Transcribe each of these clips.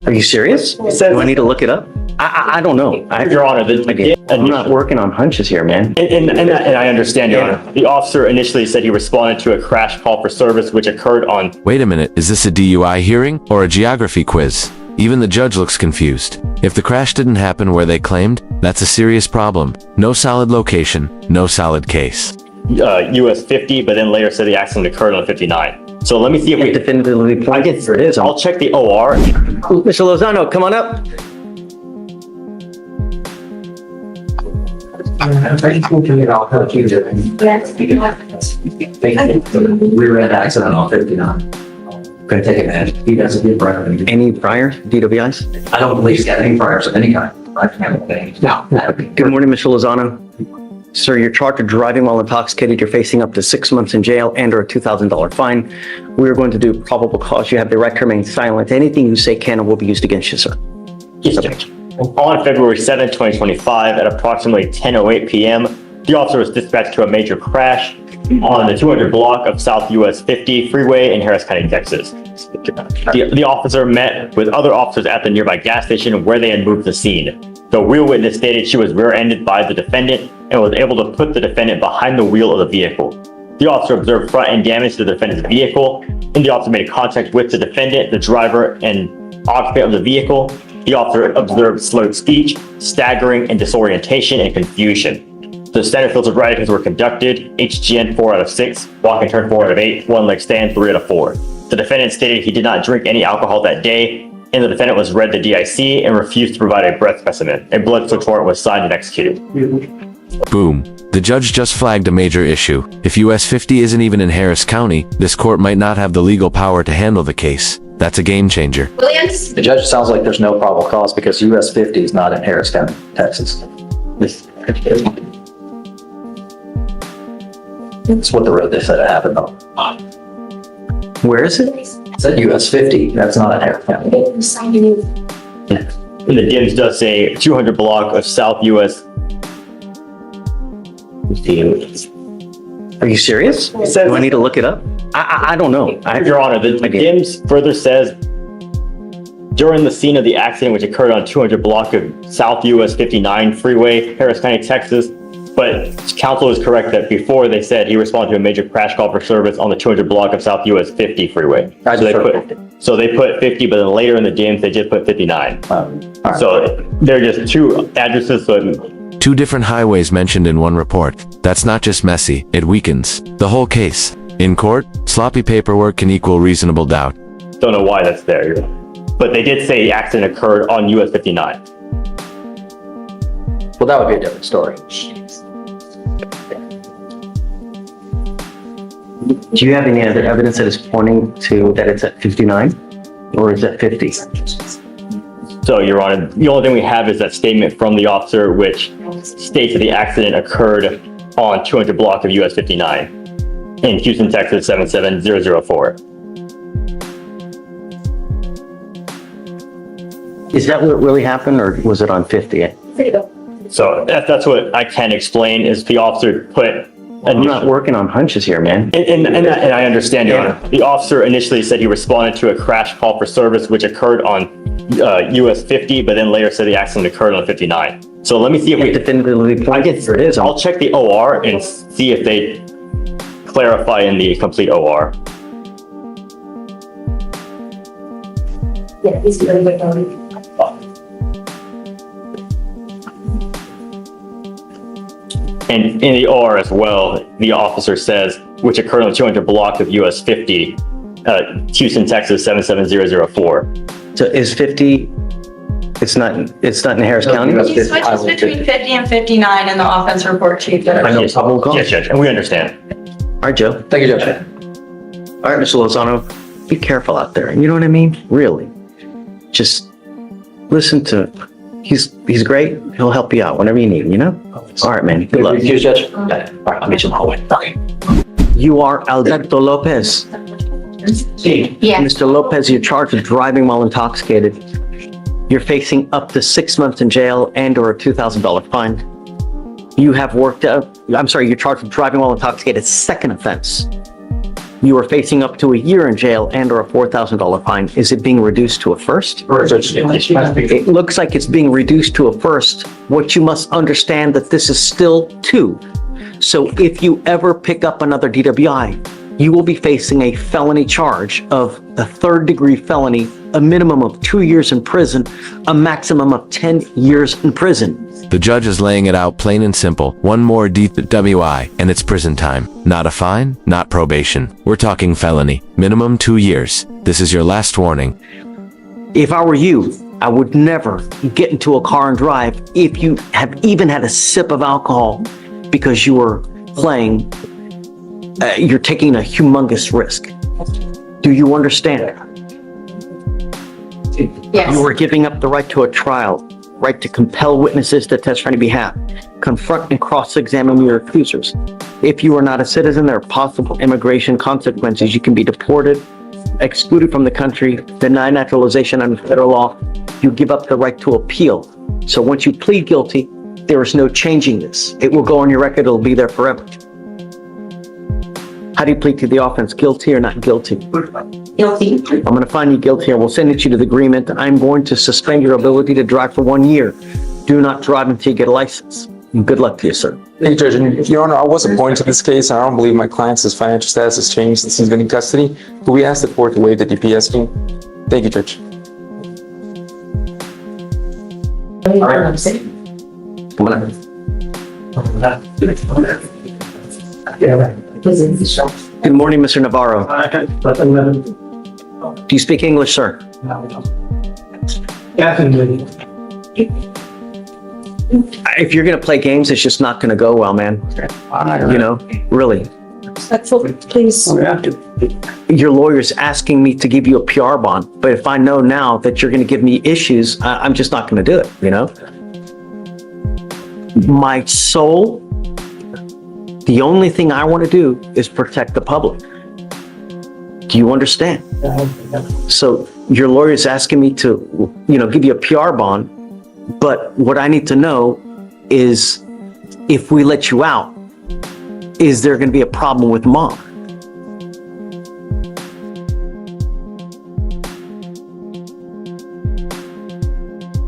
Are you serious? Do I need to look it up? I don't know. Your Honor, I'm not working on hunches here, man. and I understand, Your Honor. The officer initially said he responded to a crash call for service which occurred on... Wait a minute, is this a DUI hearing or a geography quiz? Even the judge looks confused. If the crash didn't happen where they claimed, that's a serious problem. No solid location, no solid case. US 50, but then later said the accident occurred on 59. So let me see if we... Definitively, I guess it is. I'll check the OR. Mr. Lozano, come on up. Rear end accident on 59. Gonna take advantage. He doesn't get prior. Any prior DWIs? I don't believe he's got any priors of any kind. No. Good morning, Mr. Lozano. Sir, you're charged with driving while intoxicated. You're facing up to 6 months in jail and or a $2,000 fine. We are going to do probable cause. You have the right to remain silent. Anything you say can and will be used against you, sir. Yes, Judge. On February 7, 2025, at approximately 10:08 p.m., the officer was dispatched to a major crash on the 200 block of South US 50 freeway in Harris County, Texas. The officer met with other officers at the nearby gas station where they had moved the scene. The wheel witness stated she was rear-ended by the defendant and was able to put the defendant behind the wheel of the vehicle. The officer observed front-end damage to the defendant's vehicle, and the officer made contact with the defendant, the driver, and occupant of the vehicle. The officer observed slurred speech, staggering, and disorientation and confusion. The standard filtered writings were conducted, HGN 4 out of 6, walk and turn 4 out of 8, one leg stand 3 out of 4. The defendant stated he did not drink any alcohol that day, and the defendant was read the DIC and refused to provide a breath specimen. A blood search warrant was signed and executed. Boom. The judge just flagged a major issue. If US 50 isn't even in Harris County, this court might not have the legal power to handle the case. That's a game changer. Williams? The judge sounds like there's no probable cause because US 50 is not in Harris County, Texas. That's what the road they said it happened on. Where is it? It said US 50, that's not in Harris County. And the DIMS does say 200 block of South US. Are you serious? Do I need to look it up? I don't know. Your Honor, the DIMS further says, during the scene of the accident which occurred on 200 block of South US 59 freeway, Harris County, Texas, but counsel is correct that before they said he responded to a major crash call for service on the 200 block of South US 50 freeway. So they put 50, but then later in the DIMS they just put 59. Right. So they're just two addresses. So Two different highways mentioned in one report. That's not just messy, it weakens the whole case. In court, sloppy paperwork can equal reasonable doubt. don't know why that's there. But they did say the accident occurred on US 59. Well, that would be a different story. Do you have any other evidence that is pointing to that it's at 59 or is it 50? So, Your Honor, the only thing we have is that statement from the officer which states that the accident occurred on 200 block of US 59 in Houston, Texas 77004. Is that what really happened or was it on 50? So that's what I can explain is the officer put... I'm not working on hunches here, man. And I understand, Your Honor. The officer initially said he responded to a crash call for service which occurred on US 50, but then later said the accident occurred on 59. So let me see if we definitively. I guess it is. I'll check the OR and see if they clarify in the complete OR. Yeah, he's really good on it. And in the OR as well, the officer says, which occurred on 200 block of US 50, Houston, Texas 77004. So is 50, it's not in Harris County? He switches between 50 and 59 in the offense report sheet. I know, probable cause. Yes, Judge, and we understand. All right, Joe. Thank you, Judge. All right, Mr. Lozano, be careful out there. You know what I mean? Really. Just listen to, he's great. He'll help you out whenever you need him, you know? All right, man. Good luck. Excuse, Judge. Okay. All right, I'll meet you in the hallway. Okay. You are Alberto Lopez. Yeah. Mr. Lopez, you're charged with driving while intoxicated. You're facing up to 6 months in jail and or a $2,000 fine. You have worked out, I'm sorry, you're charged with driving while intoxicated, second offense. You are facing up to a year in jail and or a $4,000 fine. Is it being reduced to a first? It looks like it's being reduced to a first. What you must understand that this is still two. So if you ever pick up another DWI, you will be facing a felony charge of a third-degree felony, a minimum of 2 years in prison, a maximum of 10 years in prison. The judge is laying it out plain and simple. One more DWI and it's prison time. Not a fine, not probation. We're talking felony. Minimum 2 years. This is your last warning. If I were you, I would never get into a car and drive if you have even had a sip of alcohol because you were playing, you're taking a humongous risk. Do you understand? Yes. You are giving up the right to a trial, right to compel witnesses to testify on your behalf, confront and cross-examine your accusers. If you are not a citizen, there are possible immigration consequences. You can be deported, excluded from the country, denied naturalization under federal law. You give up the right to appeal. So once you plead guilty, there is no changing this. It will go on your record. It'll be there forever. How do you plead to the offense? Guilty or not guilty? Guilty. I'm going to find you guilty. I will send it to you to the agreement. I'm going to suspend your ability to drive for 1 year. Do not drive until you get a license. And good luck to you, sir. Thank you, Judge. And Your Honor, I was appointed to this case, and I don't believe my client's financial status has changed since he's been in custody. But we asked the court to waive the DPS fee. Thank you, Judge. I'm gonna- Good morning, Mr. Navarro. Do you speak English, sir? If you're going to play games, it's just not going to go well, man. You know, really. Please. Your lawyer's asking me to give you a PR bond, but if I know now that you're going to give me issues, I'm just not going to do it, you know? My soul, the only thing I want to do is protect the public. Do you understand? So your lawyer is asking me to, you know, give you a PR bond, but what I need to know is if we let you out, is there going to be a problem with mom?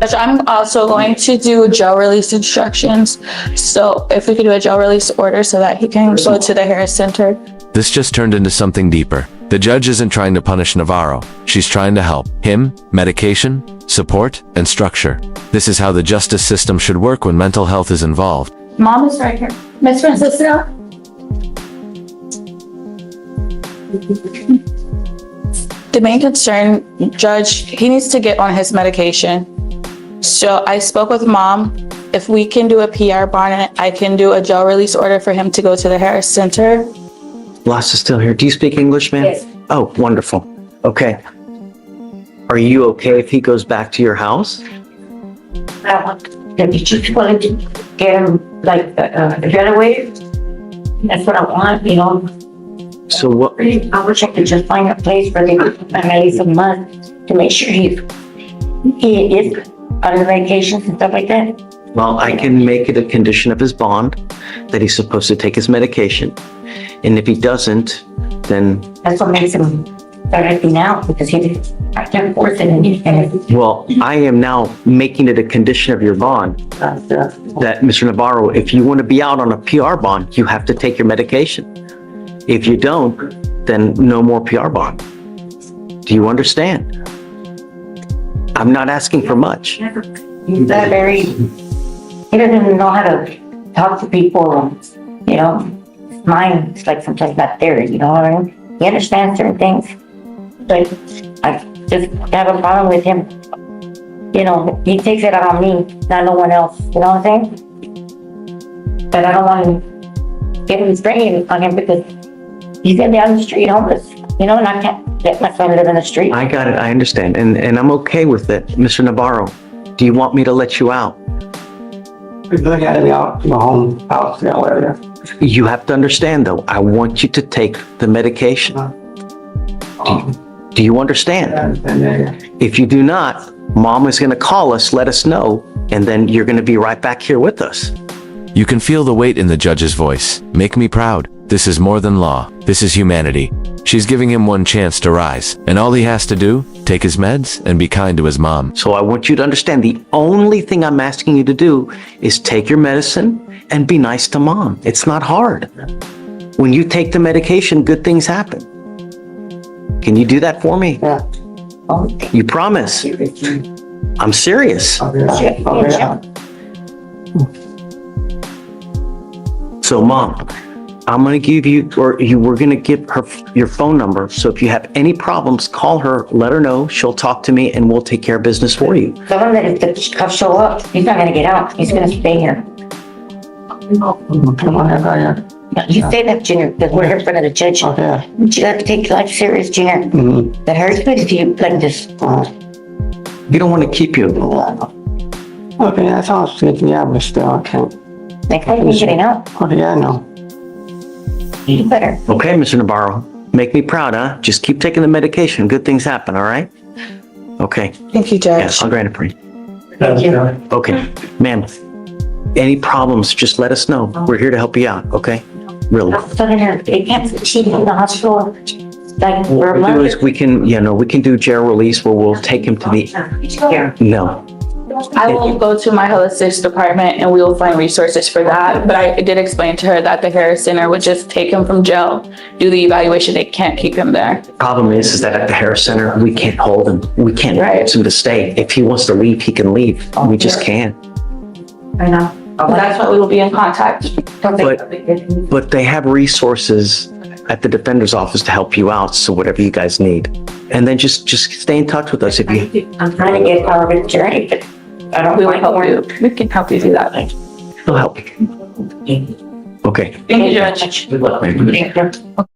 Judge, I'm also going to do jail release instructions. So if we could do a jail release order so that he can go to the Harris Center. This just turned into something deeper. The judge isn't trying to punish Navarro. She's trying to help him, medication, support, and structure. This is how the justice system should work when mental health is involved. Mom is right here. Miss Francisca? The main concern, Judge, he needs to get on his medication. So I spoke with Mom. If we can do a PR bond, I can do a jail release order for him to go to the Harris Center. Lass is still here. Do you speak English, ma'am? Yes. Oh, wonderful. Okay. Are you okay if he goes back to your house? I want to be just willing to get him like a getaway. That's what I want, you know. So what, I wish I could just find a place where they could find at least a month to make sure he is on the medications and stuff like that. well, I can make it a condition of his bond that he's supposed to take his medication. And if he doesn't, then, That's what makes him start acting out because I can't force it anything. well, I am now making it a condition of your bond that, Mr. Navarro, if you want to be out on a PR bond, you have to take your medication. If you don't, then no more PR bond. Do you understand? I'm not asking for much. He's that very, he doesn't even know how to talk to people, you know. His mind's like sometimes not there, you know what I mean? He understands certain things, but I just have a problem with him. You know, he takes it out on me, not no one else, you know what I'm saying? But I don't want to get him spraying on him because he's gonna be on the street homeless, you know, and I can't let my son live in the street. I got it. I understand. And I'm okay with it. Mr. Navarro, do you want me to let you out? We look at it out in my home house, you know, area. You have to understand though, I want you to take the medication. Do you understand? If you do not, Mom is going to call us, let us know, and then you're going to be right back here with us. You can feel the weight in the judge's voice. Make me proud. This is more than law. This is humanity. She's giving him one chance to rise. And all he has to do, take his meds and be kind to his mom. So I want you to understand the only thing I'm asking you to do is take your medicine and be nice to mom. It's not hard. When you take the medication, good things happen. Can you do that for me? Yeah. You promise? I'm serious. Okay. So mom, I'm gonna give you, we're gonna give her your phone number. So if you have any problems, call her, let her know. She'll talk to me and we'll take care of business for you. Tell him that if the cops show up, he's not gonna get out. He's gonna stay here. Come on, everybody. You say that, Junior, because we're here in front of the judge. Okay. You have to take life serious, Junior. Mm-hmm. That hurts me to see you like this. You don't want to keep you. Okay, that sounds good. Yeah, but still, I can't. Next time you're getting out, Okay, I know. you better. Okay, Mr. Navarro, make me proud, huh? Just keep taking the medication. Good things happen, all right? Okay, Thank you, Judge. yes, I'll grant it for you. Thank you. Okay, ma'am, any problems, just let us know. We're here to help you out, okay? Really. So then they can't, she's in the hospital, like, for a What we'll do is month. we can do jail release where we'll take him to the, Here. no. I will go to my holistic department and we will find resources for that. But I did explain to her that the Harris Center would just take him from jail, do the evaluation. They can't keep him there. Problem is that at the Harris Center, we can't hold him. We can't Right. force him to stay. If he wants to leave, he can leave. We just can't. I know. That's why we will be in contact. But they have resources at the defender's office to help you out. So whatever you guys need. And then just stay in touch with us if you, I'm trying to get out of the journey, but I don't We will find help one. you. We can help you do that. we'll help. Okay. Thank you, Judge. Good luck, man. Thank you.